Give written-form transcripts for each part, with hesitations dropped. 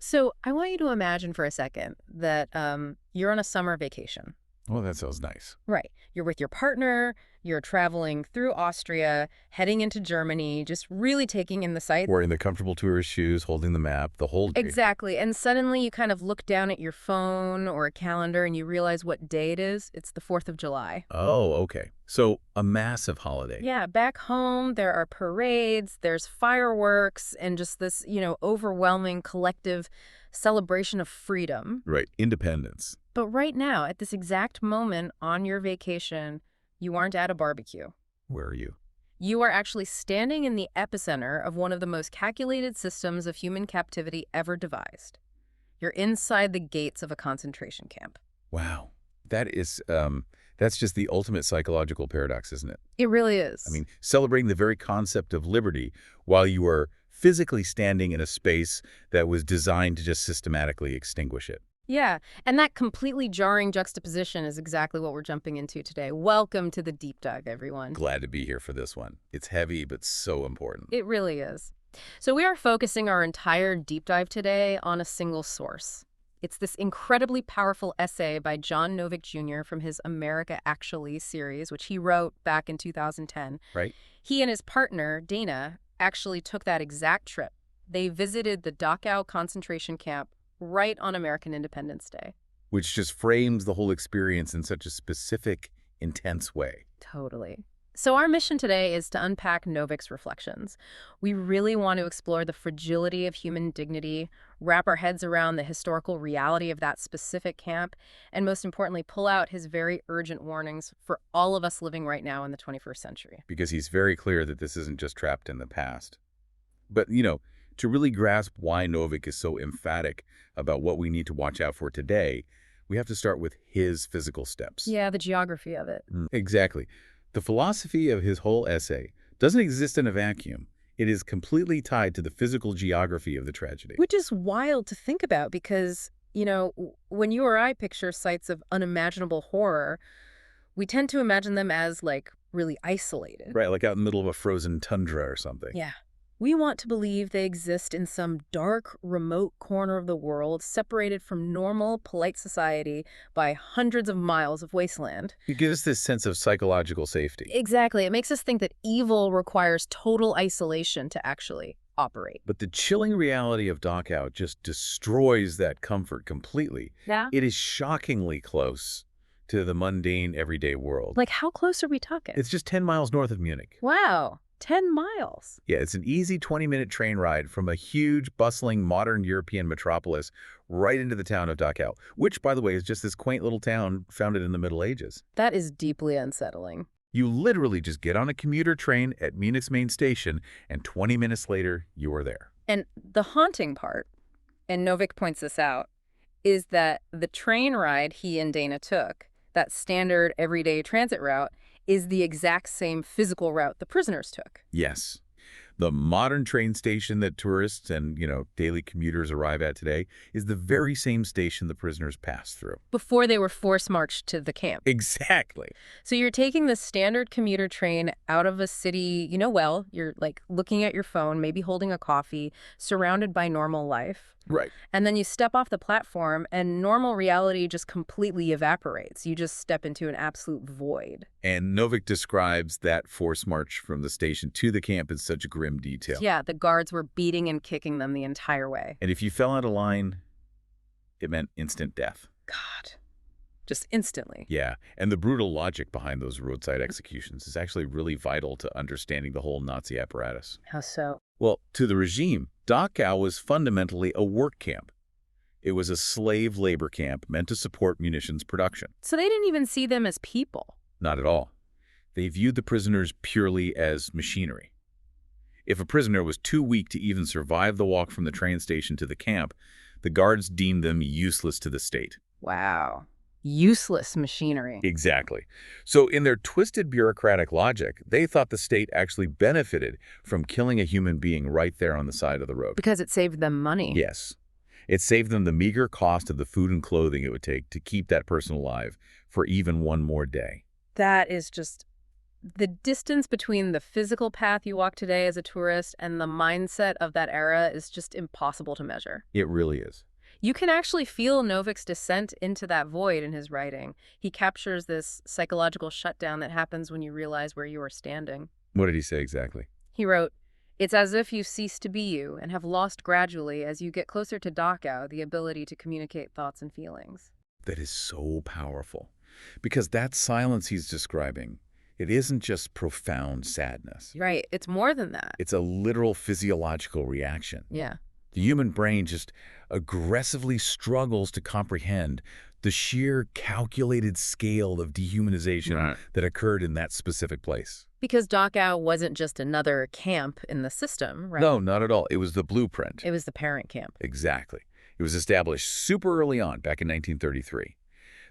So I want you to imagine for a second that you're on a summer vacation. Well, that sounds nice. Right. You're with your partner, you're traveling through Austria, heading into Germany, just really taking in the sights. Wearing the comfortable tourist shoes, holding the map, the whole day. Exactly. And suddenly you kind of look down at your phone or a calendar and you realize what day it is. It's the 4th of July. Oh, okay. So a massive holiday. Yeah, back home, there are parades, there's fireworks, and just this, overwhelming collective celebration of freedom. Right. Independence. But right now, at this exact moment on your vacation, you aren't at a barbecue. Where are you? You are actually standing in the epicenter of one of the most calculated systems of human captivity ever devised. You're inside the gates of a concentration camp. Wow. That's just the ultimate psychological paradox, isn't it? It really is. I mean, celebrating the very concept of liberty while you are physically standing in a space that was designed to just systematically extinguish it. Yeah, and that completely jarring juxtaposition is exactly what we're jumping into today. Welcome to the deep dive, everyone. Glad to be here for this one. It's heavy, but so important. It really is. So we are focusing our entire deep dive today on a single source. It's this incredibly powerful essay by John Novick Jr. from his America Actually series, which he wrote back in 2010. Right? He and his partner, Dana, actually took that exact trip. They visited the Dachau concentration camp right on American Independence Day. Which just frames the whole experience in such a specific, intense way. Totally. So our mission today is to unpack Novick's reflections. We really want to explore the fragility of human dignity, wrap our heads around the historical reality of that specific camp, and most importantly, pull out his very urgent warnings for all of us living right now in the 21st century. Because he's very clear that this isn't just trapped in the past. But, to really grasp why Novick is so emphatic about what we need to watch out for today, we have to start with his physical steps. Yeah, the geography of it. Exactly. The philosophy of his whole essay doesn't exist in a vacuum. It is completely tied to the physical geography of the tragedy. Which is wild to think about because, when you or I picture sites of unimaginable horror, we tend to imagine them as, really isolated. Right, like out in the middle of a frozen tundra or something. Yeah. We want to believe they exist in some dark, remote corner of the world, separated from normal, polite society by hundreds of miles of wasteland. It gives us this sense of psychological safety. Exactly. It makes us think that evil requires total isolation to actually operate. But the chilling reality of Dachau just destroys that comfort completely. Yeah? It is shockingly close to the mundane, everyday world. Like, how close are we talking? It's just 10 miles north of Munich. Wow. 10 miles. Yeah, it's an easy 20-minute train ride from a huge, bustling, modern European metropolis right into the town of Dachau, which, by the way, is just this quaint little town founded in the Middle Ages. That is deeply unsettling. You literally just get on a commuter train at Munich's main station, and 20 minutes later, you are there. And the haunting part, and Novick points this out, is that the train ride he and Dana took, that standard everyday transit route, is the exact same physical route the prisoners took. Yes. The modern train station that tourists and, daily commuters arrive at today is the very same station the prisoners passed through. Before they were force-marched to the camp. Exactly. So you're taking the standard commuter train out of a city, you're looking at your phone, maybe holding a coffee, surrounded by normal life. Right. And then you step off the platform and normal reality just completely evaporates. You just step into an absolute void. And Novick describes that forced march from the station to the camp in such grim detail. Yeah, the guards were beating and kicking them the entire way. And if you fell out of line, it meant instant death. God. Just instantly. Yeah, and the brutal logic behind those roadside executions is actually really vital to understanding the whole Nazi apparatus. How so? Well, to the regime, Dachau was fundamentally a work camp. It was a slave labor camp meant to support munitions production. So they didn't even see them as people. Not at all. They viewed the prisoners purely as machinery. If a prisoner was too weak to even survive the walk from the train station to the camp, the guards deemed them useless to the state. Wow. Useless machinery. Exactly. So in their twisted bureaucratic logic, they thought the state actually benefited from killing a human being right there on the side of the road. Because it saved them money. Yes. It saved them the meager cost of the food and clothing it would take to keep that person alive for even one more day. That is just The distance between the physical path you walk today as a tourist and the mindset of that era is just impossible to measure. It really is. You can actually feel Novik's descent into that void in his writing. He captures this psychological shutdown that happens when you realize where you are standing. What did he say exactly? He wrote, "It's as if you cease to be you and have lost gradually as you get closer to Dachau the ability to communicate thoughts and feelings." That is so powerful. Because that silence he's describing, it isn't just profound sadness. Right. It's more than that. It's a literal physiological reaction. Yeah. The human brain just aggressively struggles to comprehend the sheer calculated scale of dehumanization that occurred in that specific place. Because Dachau wasn't just another camp in the system, right? No, not at all. It was the blueprint. It was the parent camp. Exactly. It was established super early on, back in 1933.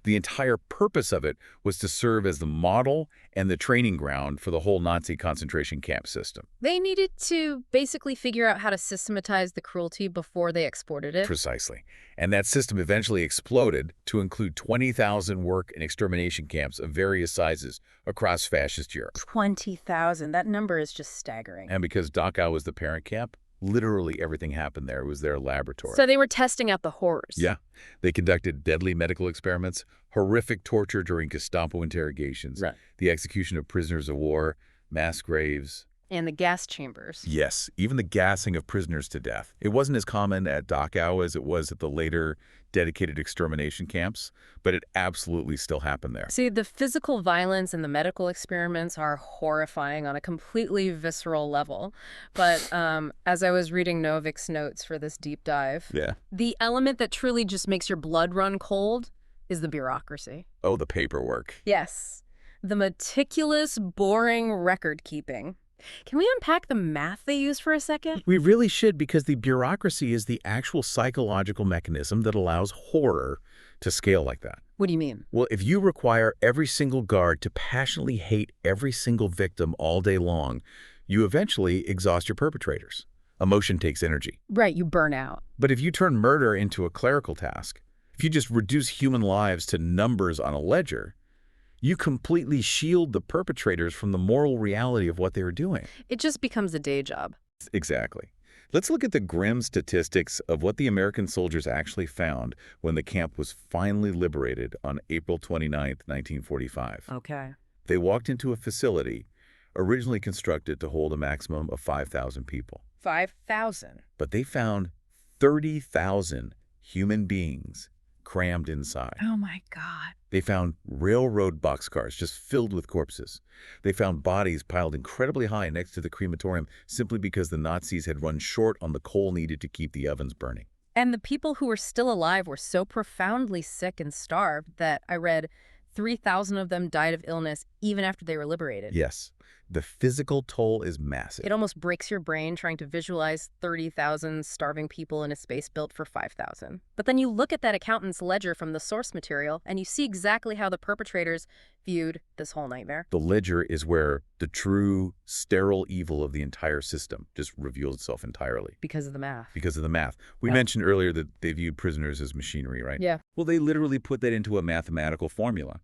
The entire purpose of it was to serve as the model and the training ground for the whole Nazi concentration camp system. They needed to basically figure out how to systematize the cruelty before they exported it. Precisely. And that system eventually exploded to include 20,000 work and extermination camps of various sizes across fascist Europe. 20,000. That number is just staggering. And because Dachau was the parent camp, literally everything happened there. It was their laboratory. So they were testing out the horrors. Yeah. They conducted deadly medical experiments, horrific torture during Gestapo interrogations, the execution of prisoners of war, mass graves. And the gas chambers. Yes, even the gassing of prisoners to death. It wasn't as common at Dachau as it was at the later dedicated extermination camps, but it absolutely still happened there. See, the physical violence and the medical experiments are horrifying on a completely visceral level. But as I was reading Novik's notes for this deep dive, the element that truly just makes your blood run cold is the bureaucracy. Oh, the paperwork. Yes. The meticulous, boring record keeping. Can we unpack the math they use for a second? We really should, because the bureaucracy is the actual psychological mechanism that allows horror to scale like that. What do you mean? Well, if you require every single guard to passionately hate every single victim all day long, you eventually exhaust your perpetrators. Emotion takes energy. Right, you burn out. But if you turn murder into a clerical task, if you just reduce human lives to numbers on a ledger, you completely shield the perpetrators from the moral reality of what they were doing. It just becomes a day job. Exactly. Let's look at the grim statistics of what the American soldiers actually found when the camp was finally liberated on April 29, 1945. Okay. They walked into a facility originally constructed to hold a maximum of 5,000 people. 5,000? But they found 30,000 human beings crammed inside. Oh my God. They found railroad boxcars just filled with corpses. They found bodies piled incredibly high next to the crematorium simply because the Nazis had run short on the coal needed to keep the ovens burning. And the people who were still alive were so profoundly sick and starved that I read 3,000 of them died of illness even after they were liberated. Yes. The physical toll is massive. It almost breaks your brain trying to visualize 30,000 starving people in a space built for 5,000. But then you look at that accountant's ledger from the source material and you see exactly how the perpetrators viewed this whole nightmare. The ledger is where the true, sterile evil of the entire system just reveals itself entirely. Because of the math. Because of the math. We mentioned earlier that they viewed prisoners as machinery, right? Yeah. Well, they literally put that into a mathematical formula.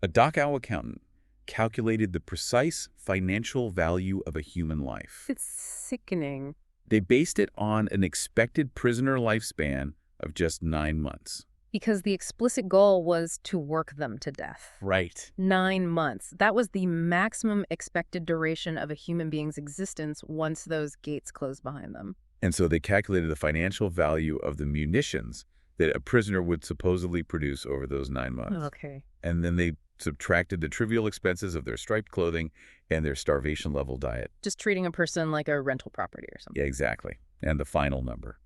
A Dachau accountant calculated the precise financial value of a human life. It's sickening. They based it on an expected prisoner lifespan of just 9 months. Because the explicit goal was to work them to death. Right. 9 months. That was the maximum expected duration of a human being's existence once those gates closed behind them. And so they calculated the financial value of the munitions that a prisoner would supposedly produce over those 9 months. Okay. And then they subtracted the trivial expenses of their striped clothing and their starvation-level diet. Just treating a person like a rental property or something. Yeah, exactly. And the final number.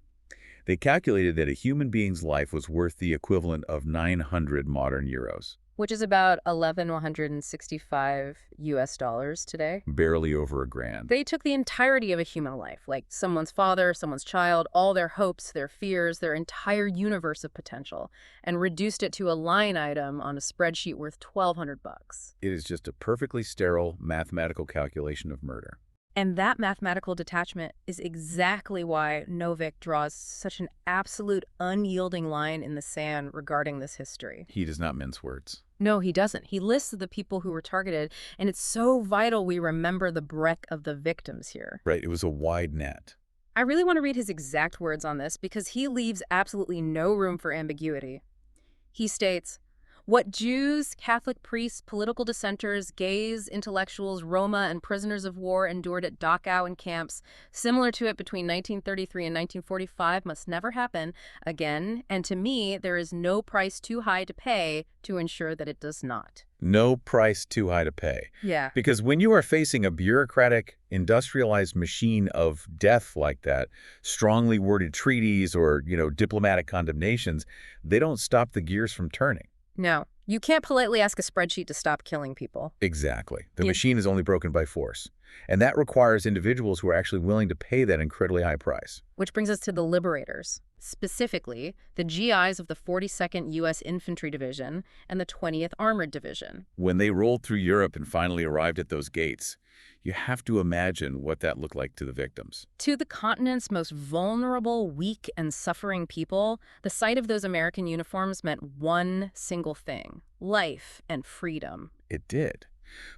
They calculated that a human being's life was worth the equivalent of 900 modern euros. Which is about $1,165 US today. Barely over $1,000. They took the entirety of a human life, like someone's father, someone's child, all their hopes, their fears, their entire universe of potential, and reduced it to a line item on a spreadsheet worth $1,200. It is just a perfectly sterile mathematical calculation of murder. And that mathematical detachment is exactly why Novick draws such an absolute unyielding line in the sand regarding this history. He does not mince words. No, he doesn't. He lists the people who were targeted, and it's so vital we remember the breadth of the victims here. Right, it was a wide net. I really want to read his exact words on this because he leaves absolutely no room for ambiguity. He states, "What Jews, Catholic priests, political dissenters, gays, intellectuals, Roma, and prisoners of war endured at Dachau and camps similar to it between 1933 and 1945 must never happen again, and to me, there is no price too high to pay to ensure that it does not." No price too high to pay. Yeah. Because when you are facing a bureaucratic, industrialized machine of death like that, strongly worded treaties or, diplomatic condemnations, they don't stop the gears from turning. No, you can't politely ask a spreadsheet to stop killing people. Exactly. The Yeah. machine is only broken by force. And that requires individuals who are actually willing to pay that incredibly high price. Which brings us to the liberators, specifically the GIs of the 42nd U.S. Infantry Division and the 20th Armored Division. When they rolled through Europe and finally arrived at those gates, you have to imagine what that looked like to the victims. To the continent's most vulnerable, weak, and suffering people, the sight of those American uniforms meant one single thing: life and freedom. It did.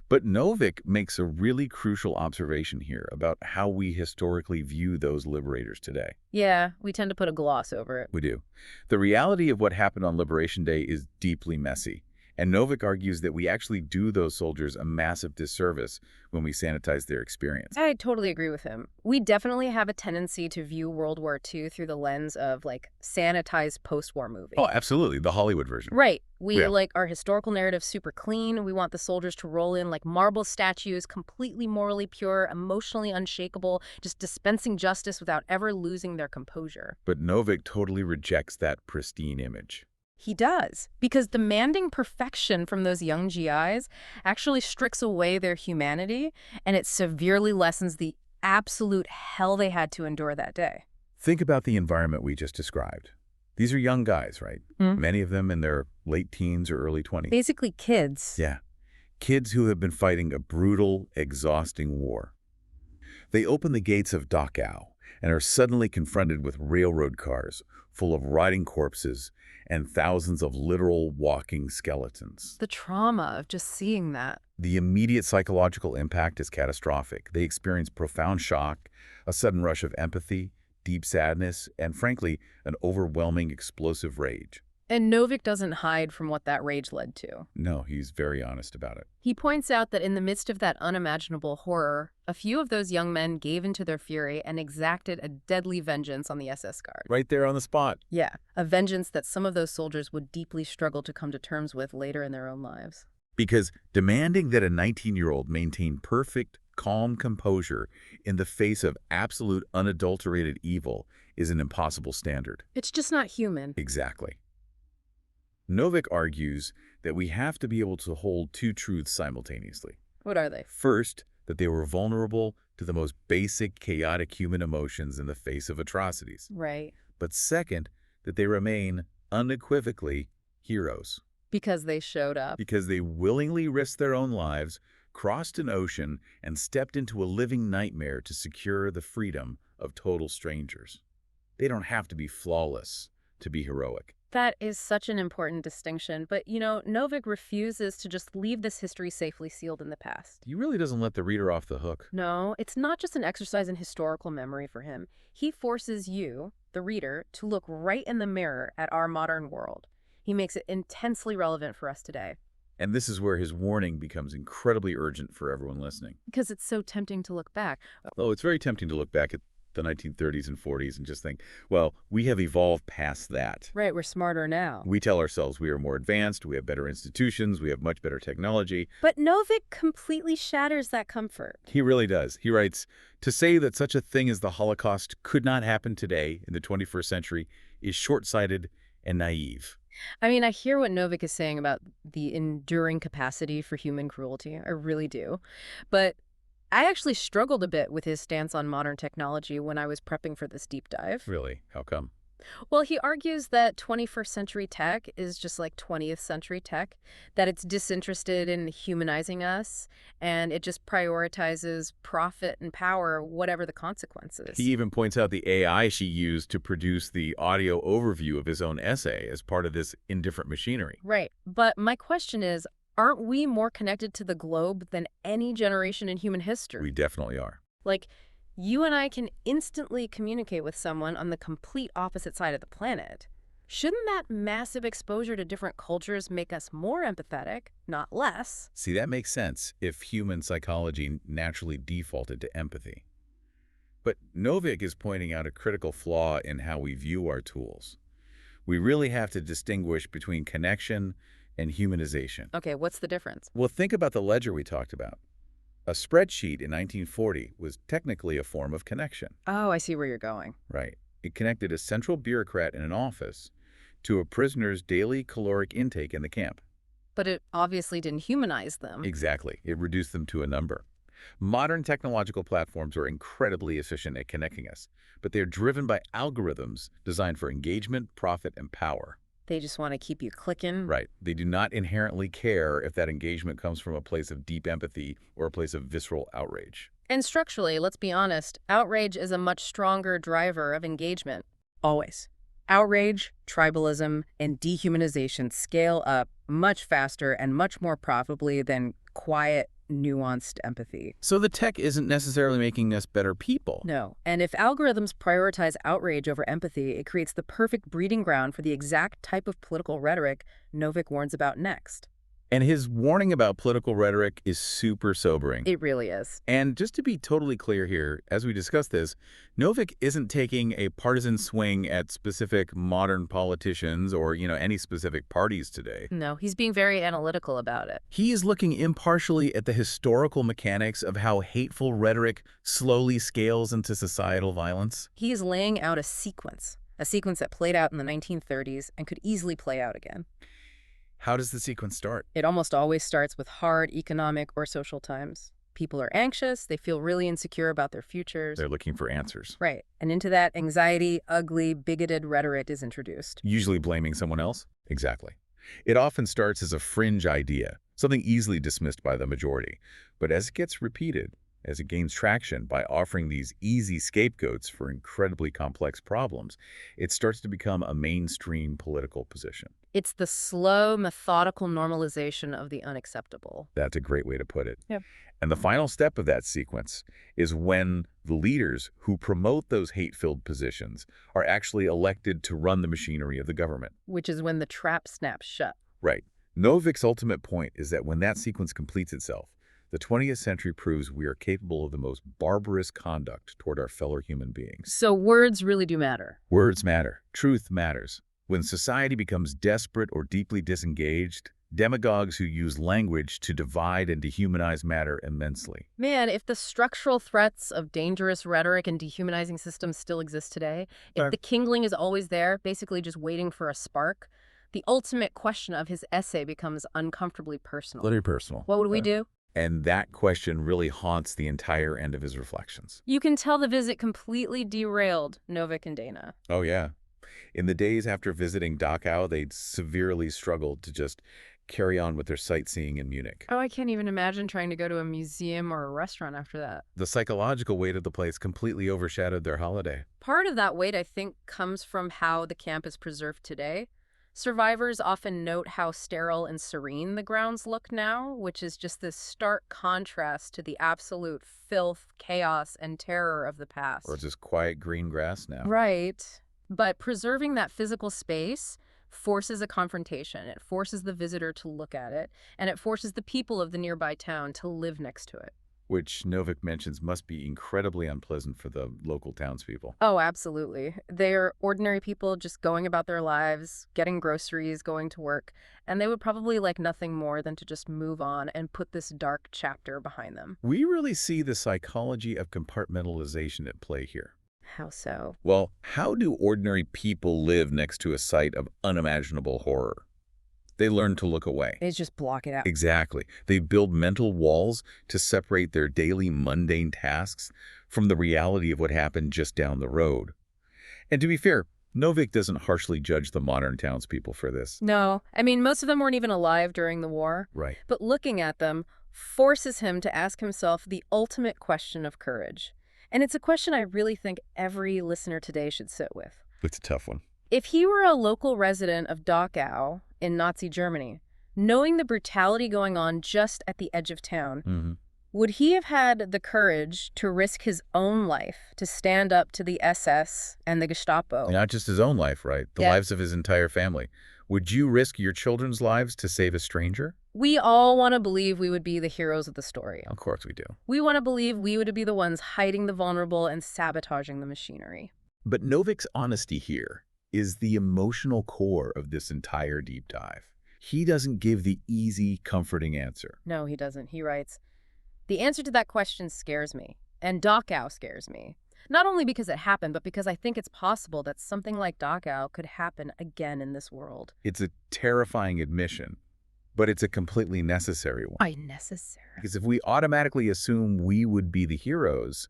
But Novick makes a really crucial observation here about how we historically view those liberators today. Yeah, we tend to put a gloss over it. We do. The reality of what happened on Liberation Day is deeply messy. And Novick argues that we actually do those soldiers a massive disservice when we sanitize their experience. I totally agree with him. We definitely have a tendency to view World War II through the lens of, sanitized post-war movie. Oh, absolutely. The Hollywood version. Right. We Yeah. like our historical narrative super clean. We want the soldiers to roll in like marble statues, completely morally pure, emotionally unshakable, just dispensing justice without ever losing their composure. But Novick totally rejects that pristine image. He does, because demanding perfection from those young GIs actually strips away their humanity, and it severely lessens the absolute hell they had to endure that day. Think about the environment we just described. These are young guys, right? Many of them in their late teens or early 20s. Basically kids. Yeah. Kids who have been fighting a brutal, exhausting war. They open the gates of Dachau and are suddenly confronted with railroad cars full of rotting corpses and thousands of literal walking skeletons. The trauma of just seeing that. The immediate psychological impact is catastrophic. They experience profound shock, a sudden rush of empathy, deep sadness, and frankly, an overwhelming explosive rage. And Novick doesn't hide from what that rage led to. No, he's very honest about it. He points out that in the midst of that unimaginable horror, a few of those young men gave into their fury and exacted a deadly vengeance on the SS guard. Right there on the spot. Yeah, a vengeance that some of those soldiers would deeply struggle to come to terms with later in their own lives. Because demanding that a 19-year-old maintain perfect, calm composure in the face of absolute unadulterated evil is an impossible standard. It's just not human. Exactly. Novick argues that we have to be able to hold two truths simultaneously. What are they? First, that they were vulnerable to the most basic, chaotic human emotions in the face of atrocities. Right. But second, that they remain unequivocally heroes. Because they showed up. Because they willingly risked their own lives, crossed an ocean, and stepped into a living nightmare to secure the freedom of total strangers. They don't have to be flawless to be heroic. That is such an important distinction, but Novick refuses to just leave this history safely sealed in the past. He really doesn't let the reader off the hook. No, it's not just an exercise in historical memory for him. He forces you, the reader, to look right in the mirror at our modern world. He makes it intensely relevant for us today. And this is where his warning becomes incredibly urgent for everyone listening. Because it's so tempting to look back. Oh, it's very tempting to look back at the 1930s and 40s and just think, well, we have evolved past that. Right, we're smarter now. We tell ourselves we are more advanced, we have better institutions, we have much better technology. But Novick completely shatters that comfort. He really does. He writes, to say that such a thing as the Holocaust could not happen today in the 21st century is short-sighted and naive. I mean, I hear what Novick is saying about the enduring capacity for human cruelty. I really do. But I actually struggled a bit with his stance on modern technology when I was prepping for this deep dive. Really? How come? Well, he argues that 21st century tech is just like 20th century tech, that it's disinterested in humanizing us, and it just prioritizes profit and power, whatever the He consequences. even points out the AI she used to produce the audio overview of his own essay as part of this indifferent machinery. Right. But my question is, aren't we more connected to the globe than any generation in human We history? definitely are. Like, you and I can instantly communicate with someone on the complete opposite side of the planet. Shouldn't that massive exposure to different cultures make us more empathetic, not less? See, that makes sense if human psychology naturally defaulted to empathy. But Novick is pointing out a critical flaw in how we view our tools. We really have to distinguish between connection and humanization. Okay, what's the difference? Well, think about the ledger we talked about. A spreadsheet in 1940 was technically a form of connection, Oh, I see where you're going. right? It connected a central bureaucrat in an office to a prisoner's daily caloric intake in the camp. But it obviously didn't humanize them. Exactly. It reduced them to a number. Modern technological platforms are incredibly efficient at connecting us, but they're driven by algorithms designed for engagement, profit, and power. They just want to keep you clicking. Right. They do not inherently care if that engagement comes from a place of deep empathy or a place of visceral outrage. And structurally, let's be honest, outrage is a much stronger driver of engagement. Always. Outrage, tribalism, and dehumanization scale up much faster and much more profitably than quiet, nuanced empathy. So the tech isn't necessarily making us better people. No. And if algorithms prioritize outrage over empathy, it creates the perfect breeding ground for the exact type of political rhetoric Novick warns about next. And his warning about political rhetoric is super sobering. It really is. And just to be totally clear here, as we discuss this, Novick isn't taking a partisan swing at specific modern politicians or, any specific parties today. No, he's being very analytical about it. He is looking impartially at the historical mechanics of how hateful rhetoric slowly scales into societal violence. He is laying out a sequence that played out in the 1930s and could easily play out again. How does the sequence start? It almost always starts with hard economic or social times. People are anxious, they feel really insecure about their futures. They're looking for answers, Right. And into that anxiety, ugly, bigoted rhetoric is introduced. usually blaming someone else. Exactly. It often starts as a fringe idea, something easily dismissed by the majority. But as it gets repeated, as it gains traction by offering these easy scapegoats for incredibly complex problems, it starts to become a mainstream political position. It's the slow, methodical normalization of the unacceptable. That's a great way to put it. Yep. And the final step of that sequence is when the leaders who promote those hate-filled positions are actually elected to run the machinery of the government. Which is when the trap snaps shut. Right. Novick's ultimate point is that when that sequence completes itself, the 20th century proves we are capable of the most barbarous conduct toward our fellow human beings. So words really do matter. Words matter. Truth matters. When society becomes desperate or deeply disengaged, demagogues who use language to divide and dehumanize matter immensely. Man, if the structural threats of dangerous rhetoric and dehumanizing systems still exist today, if the kindling is always there, basically just waiting for a spark, the ultimate question of his essay becomes uncomfortably personal. Literally personal. What would we do? And that question really haunts the entire end of his reflections. You can tell the visit completely derailed Novick and Dana. Oh, yeah. In the days after visiting Dachau, they'd severely struggled to just carry on with their sightseeing in Munich. Oh, I can't even imagine trying to go to a museum or a restaurant after that. The psychological weight of the place completely overshadowed their holiday. Part of that weight, I think, comes from how the camp is preserved today. Survivors often note how sterile and serene the grounds look now, which is just this stark contrast to the absolute filth, chaos, and terror of the past. Or just quiet green grass now. Right. But preserving that physical space forces a confrontation. It forces the visitor to look at it, and it forces the people of the nearby town to live next to it. Which Novick mentions must be incredibly unpleasant for the local townspeople. Oh, absolutely. They're ordinary people just going about their lives, getting groceries, going to work, and they would probably like nothing more than to just move on and put this dark chapter behind them. We really see the psychology of compartmentalization at play here. How so? Well, how do ordinary people live next to a site of unimaginable horror? They learn to look away. They just block it out. Exactly. They build mental walls to separate their daily mundane tasks from the reality of what happened just down the road. And to be fair, Novick doesn't harshly judge the modern townspeople for this. No, I mean, most of them weren't even alive during the war, Right. but looking at them forces him to ask himself the ultimate question of courage. And it's a question I really think every listener today should sit with. It's a tough one. If he were a local resident of Dachau in Nazi Germany, knowing the brutality going on just at the edge of town, Hmm. would he have had the courage to risk his own life to stand up to the SS and the Gestapo? Not just his own life, right? The Yeah. lives of his entire family. Would you risk your children's lives to save a stranger? We all want to believe we would be the heroes of the story. Of course we do. We want to believe we would be the ones hiding the vulnerable and sabotaging the machinery. But Novick's honesty here is the emotional core of this entire deep dive. He doesn't give the easy, comforting answer. No, he doesn't. He writes, "The answer to that question scares me, and Dachau scares me. Not only because it happened, but because I think it's possible that something like Dachau could happen again in this world." It's a terrifying admission, but it's a completely necessary one. Why necessary? Because if we automatically assume we would be the heroes,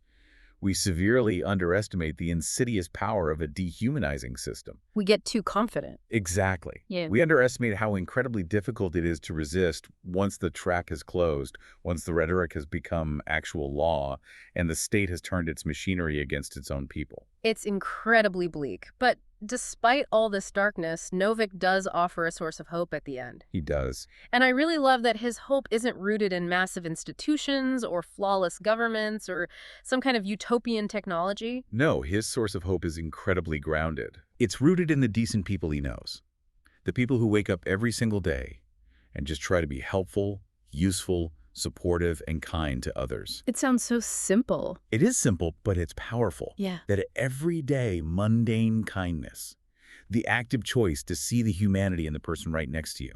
we severely underestimate the insidious power of a dehumanizing system. We get too confident. Exactly. Yeah. We underestimate how incredibly difficult it is to resist once the track is closed, once the rhetoric has become actual law, and the state has turned its machinery against its own people. It's incredibly bleak, but despite all this darkness, Novick does offer a source of hope at the end. He does. And I really love that his hope isn't rooted in massive institutions or flawless governments or some kind of utopian technology. No, his source of hope is incredibly grounded. It's rooted in the decent people he knows. The people who wake up every single day and just try to be helpful, useful, supportive, and kind to others. It sounds so simple. It is simple, but it's powerful. Yeah. That everyday, mundane kindness, the active choice to see the humanity in the person right next to you,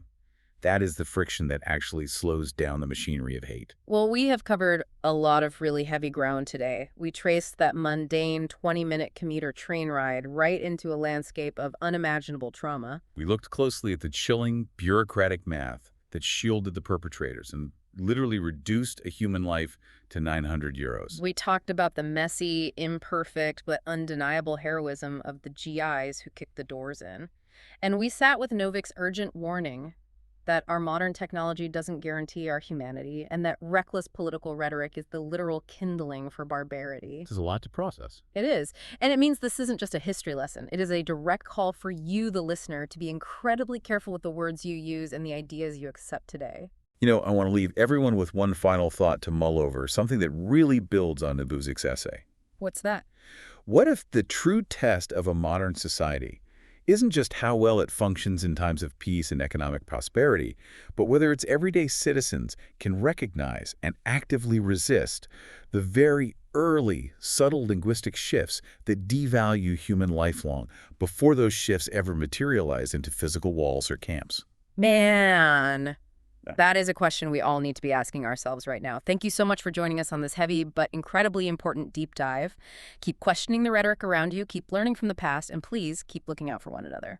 that is the friction that actually slows down the machinery of hate. Well, we have covered a lot of really heavy ground today. We traced that mundane 20-minute commuter train ride right into a landscape of unimaginable trauma. We looked closely at the chilling, bureaucratic math that shielded the perpetrators and literally reduced a human life to 900 euros. We talked about the messy, imperfect, but undeniable heroism of the GIs who kicked the doors in. And we sat with Novick's urgent warning that our modern technology doesn't guarantee our humanity, and that reckless political rhetoric is the literal kindling for barbarity. This is a lot to process. It is. And it means this isn't just a history lesson. It is a direct call for you, the listener, to be incredibly careful with the words you use and the ideas you accept today. You know, I want to leave everyone with one final thought to mull over, something that really builds on Nabuzik's essay. What's that? What if the true test of a modern society isn't just how well it functions in times of peace and economic prosperity, but whether its everyday citizens can recognize and actively resist the very early, subtle linguistic shifts that devalue human life long before those shifts ever materialize into physical walls or camps? Man, that is a question we all need to be asking ourselves right now. Thank you so much for joining us on this heavy but incredibly important deep dive. Keep questioning the rhetoric around you, keep learning from the past, and please keep looking out for one another.